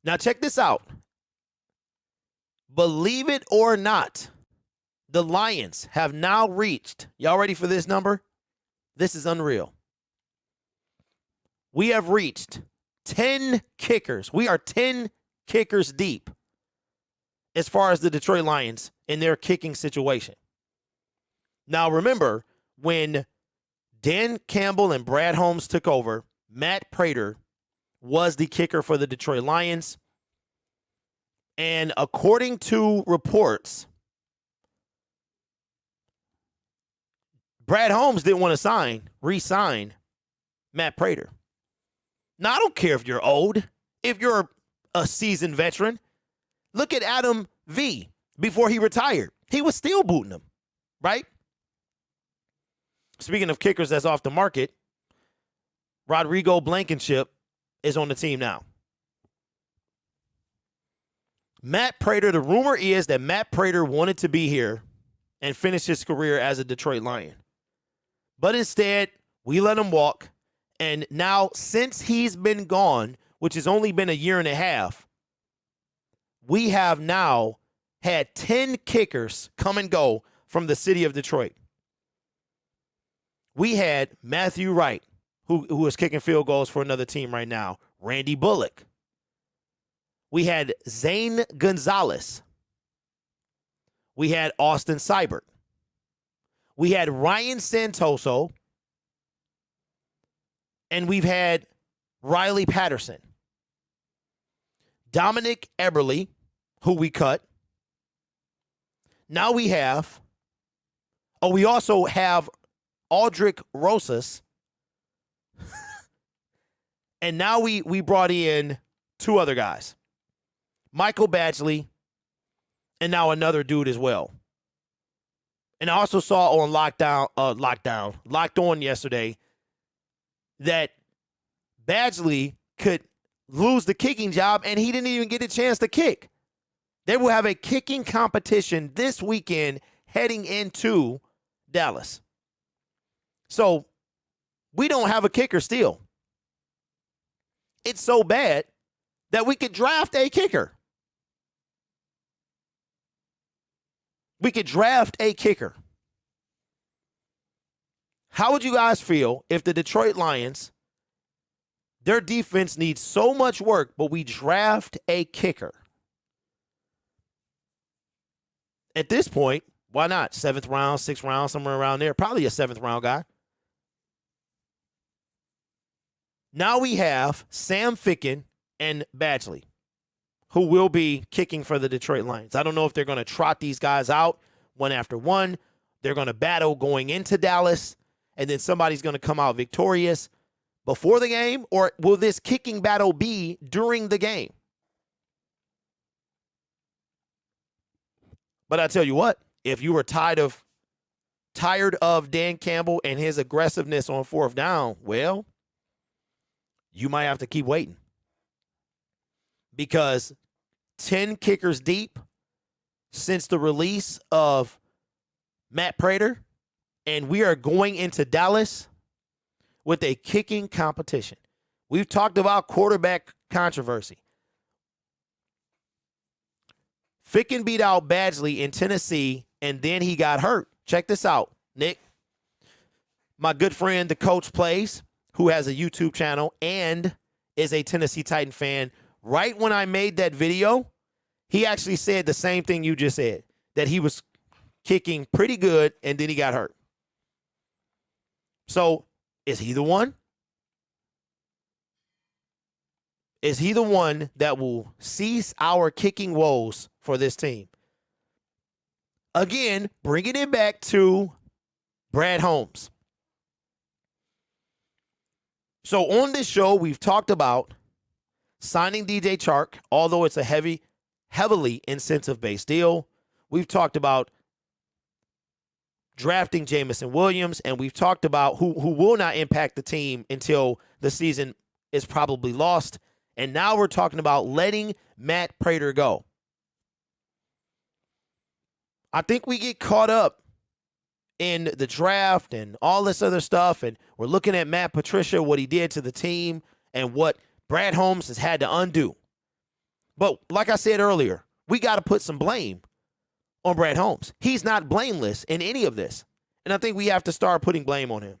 Now check this out. Believe it or not, the Lions have now reached, y'all ready for this number? This is unreal. We have reached 10 kickers. We are 10 kickers deep as far as the Detroit Lions in their kicking situation. Now remember, when Dan Campbell and Brad Holmes took over, Matt Prater was the kicker for the Detroit Lions. And according to reports, Brad Holmes didn't want to re-sign Matt Prater. Now, I don't care if you're old, if you're a seasoned veteran. Look at Adam V. Before he retired. He was still booting him, right? Speaking of kickers that's off the market, Rodrigo Blankenship is on the team now. Matt Prater, the rumor is that Matt Prater wanted to be here and finish his career as a Detroit Lion. But instead, we let him walk. And now, since he's been gone, which has only been a year and a half, we have now had 10 kickers come and go from the city of Detroit. We had Matthew Wright, who is kicking field goals for another team right now. Randy Bullock. We had Zane Gonzalez. We had Austin Seibert. We had Ryan Santoso. And we've had Riley Patterson. Dominic Eberle, who we cut. Now we also have Aldrick Rosas. And now we brought in two other guys. Michael Badgley, and now another dude as well. And I also saw on Locked On yesterday, that Badgley could lose the kicking job, and he didn't even get a chance to kick. They will have a kicking competition this weekend heading into Dallas. So we don't have a kicker still. It's so bad that we could draft a kicker. We could draft a kicker. How would you guys feel if the Detroit Lions, their defense needs so much work, but we draft a kicker? At this point, why not? 7th round, 6th round, somewhere around there. Probably a 7th round guy. Now we have Sam Ficken and Badgley, who will be kicking for the Detroit Lions. I don't know if they're going to trot these guys out one after one. They're going to battle going into Dallas, and then somebody's going to come out victorious before the game, or will this kicking battle be during the game? But I tell you what, if you were tired of Dan Campbell and his aggressiveness on 4th down, well, you might have to keep waiting. Because 10 kickers deep since the release of Matt Prater, and we are going into Dallas with a kicking competition. We've talked about quarterback controversy. Ficken beat out Badgley in Tennessee, and then he got hurt. Check this out, Nick. My good friend, the Coach Plays, who has a YouTube channel and is a Tennessee Titan fan, right when I made that video, he actually said the same thing you just said, that he was kicking pretty good, and then he got hurt. So, is he the one? Is he the one that will cease our kicking woes for this team? Again, bringing it back to Brad Holmes. So on this show, we've talked about signing DJ Chark, although it's a heavily incentive-based deal. We've talked about drafting Jamison Williams, and we've talked about who will not impact the team until the season is probably lost. And now we're talking about letting Matt Prater go. I think we get caught up in the draft and all this other stuff, and we're looking at Matt Patricia, what he did to the team, and what Brad Holmes has had to undo. But like I said earlier, we got to put some blame on Brad Holmes. He's not blameless in any of this. And I think we have to start putting blame on him.